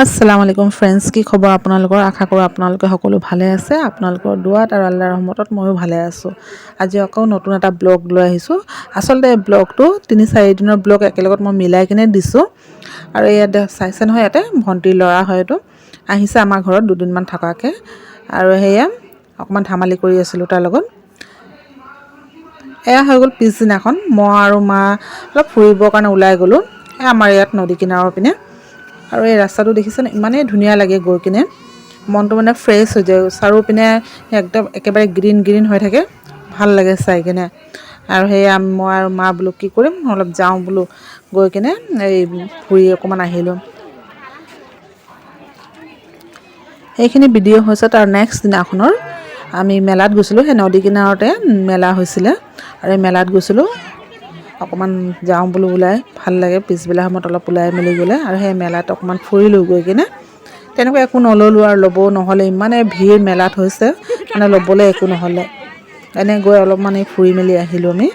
আসসালামু আলাইকুম ফ্ৰেণ্ডছ, কি খবৰ আপোনালোকৰ? আশা কৰোঁ আপোনালোকে সকলো ভালে আছে। আপোনালোকৰ দুৱাত আৰু আল্লাহৰ ৰহমতত ময়ো ভালে আছোঁ। আজি আকৌ নতুন এটা ব্লগ লৈ আহিছোঁ। আচলতে ব্লগটো 3-4 দিনৰ ব্লগ একেলগত মই মিলাই কিনে দিছোঁ। আৰু ইয়াত চাইছে নহয়, ইয়াতে ভণ্টিৰ ল'ৰা হয়, এইটো আহিছে আমাৰ ঘৰত দুদিনমান থকাকৈ। আৰু সেয়া অকণমান ধেমালি কৰি আছিলোঁ তাৰ লগত। এয়া হৈ গ'ল পিছদিনাখন। মই আৰু মা অলপ ফুৰিবৰ কাৰণে ওলাই গ'লোঁ আমাৰ ইয়াত নদী কিনাৰৰ পিনে। আৰু এই ৰাস্তাটো দেখিছেনে, ইমানেই ধুনীয়া লাগে গৈ কিনে, মনটো মানে ফ্ৰেছ হৈ যায়। চাৰিওপিনে একদম একেবাৰে গ্ৰীণ গ্ৰীণ হৈ থাকে, ভাল লাগে চাই কিনে। আৰু সেয়া মই আৰু মা বোলো কি কৰিম, অলপ যাওঁ বোলো, গৈ কিনে এই ফুৰি অকণমান আহিলোঁ। সেইখিনি ভিডিঅ' হৈছে তাৰ নেক্সট দিনাখনৰ। আমি মেলাত গৈছিলোঁ, সেই নদী কিনাৰতে মেলা হৈছিলে আৰু এই মেলাত গৈছিলোঁ। অকণমান যাওঁ বোলো ওলাই, ভাল লাগে পিছবেলা সময়ত অলপ ওলাই মেলি গ'লে। আৰু সেই মেলাত অকণমান ফুৰিলোঁ গৈ কিনে। তেনেকুৱা একো নল'লোঁ আৰু ল'বও নহ'লে, ইমানেই ভিৰ মেলাত হৈছে, মানে ল'বলৈ একো নহ'লে। এনে গৈ অলপমান ফুৰি মেলি আহিলোঁ আমি।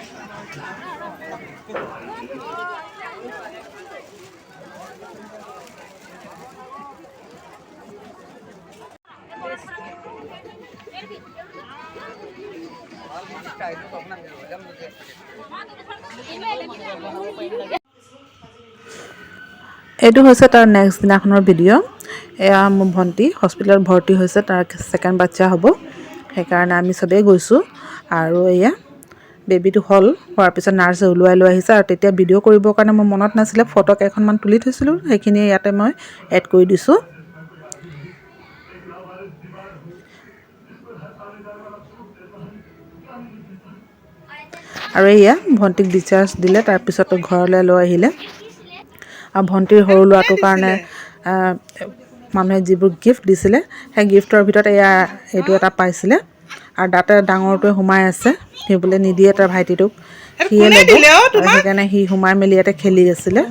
এইটো হৈছে তাৰ নেক্সট দিনাখনৰ ভিডিঅ'। এয়া মোৰ ভণ্টি হস্পিটেলত ভৰ্তি হৈছে, তাৰ ছেকেণ্ড বাচ্চা হ'ব, সেইকাৰণে আমি চবেই গৈছোঁ। আৰু এয়া বেবীটো হোৱাৰ পিছত নাৰ্ছে ওলোৱাই লৈ আহিছে। আৰু তেতিয়া ভিডিঅ' কৰিবৰ কাৰণে মোৰ মনত নাছিলে, ফটো কেইখনমান তুলি থৈছিলোঁ, সেইখিনি ইয়াতে মই এড কৰি দিছোঁ। আৰু এয়া ভণ্টিক ডিচাৰ্জ দিলে, তাৰপিছত ঘৰলৈ লৈ আহিলে। আৰু ভণ্টিৰ সৰু ল'ৰাটোৰ কাৰণে মানুহে যিবোৰ গিফ্ট দিছিলে, সেই গিফ্টৰ ভিতৰত এইটো এটা পাইছিলে। আৰু তাতে ডাঙৰটোৱে সোমাই আছে, সি বোলে নিদিয়ে তাৰ ভাইটিটোক, সিয়ে ল'ব, সেইকাৰণে সি সোমাই মেলি ইয়াতে খেলি আছিলে।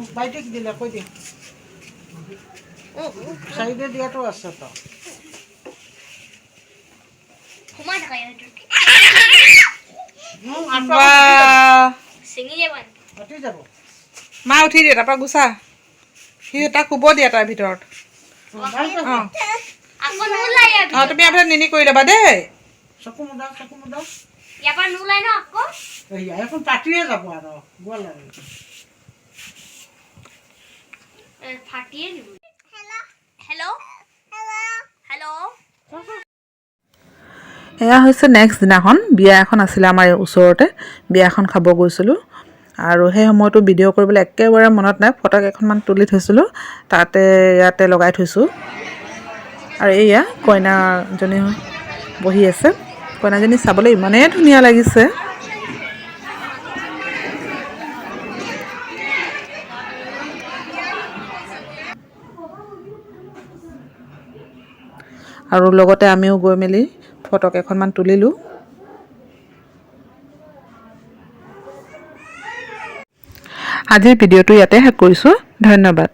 মা উঠি দিয়ে, তাৰপৰা গুচা, সি তাক শুব দিয়া তাৰ ভিতৰত। তুমি আপোনাৰ নিনি কৰি ল'বা দেই। এয়া হৈছে নেক্সট দিনাখন। বিয়া এখন আছিলে আমাৰ ওচৰতে, বিয়াখন খাব গৈছিলোঁ। আৰু সেই সময়তো ভিডিঅ' কৰিবলৈ একেবাৰে মনত নাই, ফটো কেইখনমান তুলি থৈছিলোঁ, ইয়াতে লগাই থৈছোঁ। আৰু এয়া কইনাজনী বহি আছে, কইনাজনী চাবলৈ ইমানেই ধুনীয়া লাগিছে। আৰু লগতে আমিও গৈ মেলি ফটো কেইখনমান তুলিলোঁ। আজিৰ ভিডিঅ'টো ইয়াতে শেষ কৰিছোঁ। ধন্যবাদ।